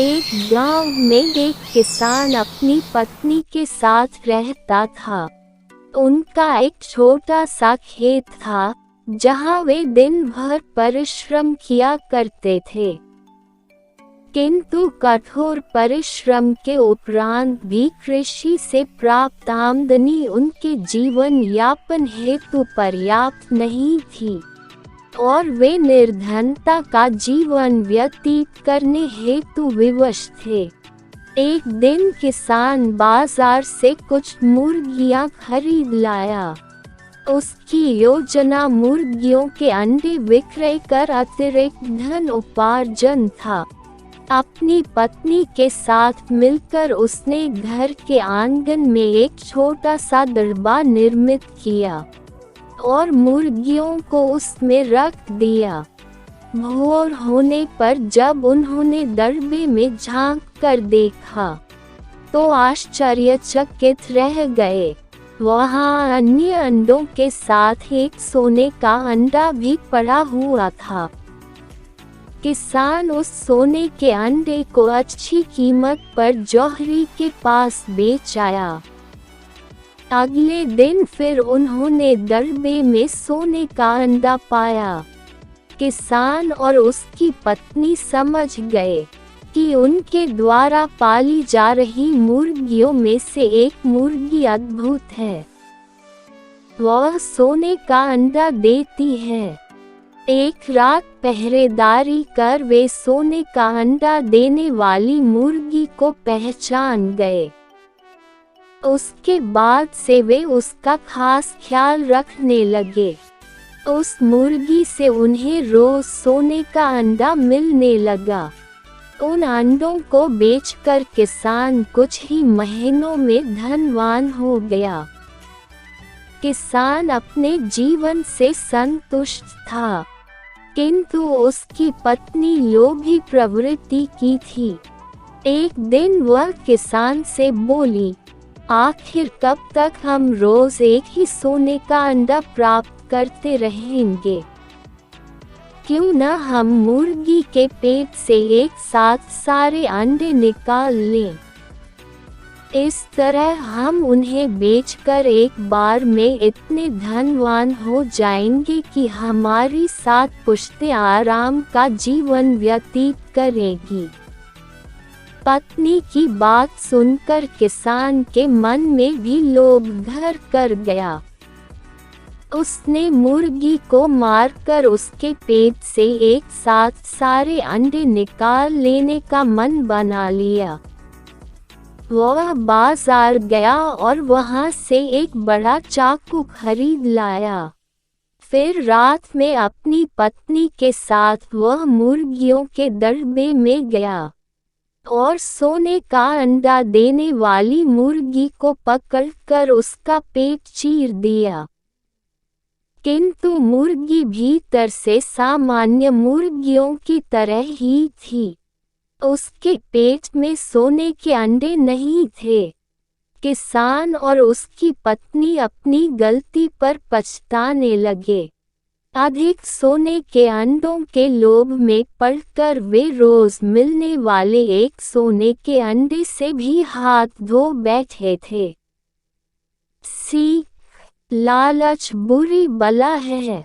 एक गांव में एक किसान अपनी पत्नी के साथ रहता था। उनका एक छोटा सा खेत था जहां वे दिन भर परिश्रम किया करते थे। किंतु कठोर परिश्रम के उपरांत भी कृषि से प्राप्त आमदनी उनके जीवन यापन हेतु पर्याप्त नहीं थी और वे निर्धनता का जीवन व्यतीत करने हेतु विवश थे। एक दिन किसान बाजार से कुछ मुर्गियां खरीद लाया। उसकी योजना मुर्गियों के अंडे विक्रय कर अतिरिक्त धन उपार्जन था। अपनी पत्नी के साथ मिलकर उसने घर के आंगन में एक छोटा सा दरबा निर्मित किया और मुर्गियों को उसमें रख दिया। भोर होने पर जब उन्होंने दरबे में झांक कर देखा तो आश्चर्यचकित रह गए। वहां अन्य अंडों के साथ एक सोने का अंडा भी पड़ा हुआ था। किसान उस सोने के अंडे को अच्छी कीमत पर जौहरी के पास बेच आया। अगले दिन फिर उन्होंने दरबे में सोने का अंडा पाया। किसान और उसकी पत्नी समझ गए कि उनके द्वारा पाली जा रही मुर्गियों में से एक मुर्गी अद्भुत है। वह सोने का अंडा देती है। एक रात पहरेदारी कर वे सोने का अंडा देने वाली मुर्गी को पहचान गए। उसके बाद से वे उसका खास ख्याल रखने लगे। उस मुर्गी से उन्हें रोज सोने का अंडा मिलने लगा। उन अंडों को बेचकर किसान कुछ ही महीनों में धनवान हो गया। किसान अपने जीवन से संतुष्ट था, किंतु उसकी पत्नी लोभी प्रवृत्ति की थी। एक दिन वह किसान से बोली, आखिर कब तक हम रोज एक ही सोने का अंडा प्राप्त करते रहेंगे? क्यों न हम मुर्गी के पेट से एक साथ सारे अंडे निकाल लें। इस तरह हम उन्हें बेचकर एक बार में इतने धनवान हो जाएंगे कि हमारी 7 पुश्तें आराम का जीवन व्यतीत करेगी। पत्नी की बात सुनकर किसान के मन में भी लोभ घर कर गया। उसने मुर्गी को मारकर उसके पेट से एक साथ सारे अंडे निकाल लेने का मन बना लिया। वह बाजार गया और वहां से एक बड़ा चाकू खरीद लाया। फिर रात में अपनी पत्नी के साथ वह मुर्गियों के दरबे में गया और सोने का अंडा देने वाली मुर्गी को पकड़कर उसका पेट चीर दिया। किंतु मुर्गी भीतर से सामान्य मुर्गियों की तरह ही थी। उसके पेट में सोने के अंडे नहीं थे। किसान और उसकी पत्नी अपनी गलती पर पछताने लगे। अधिक सोने के अंडों के लोभ में पड़कर वे रोज मिलने वाले एक सोने के अंडे से भी हाथ धो बैठे थे। सीख, लालच बुरी बला है।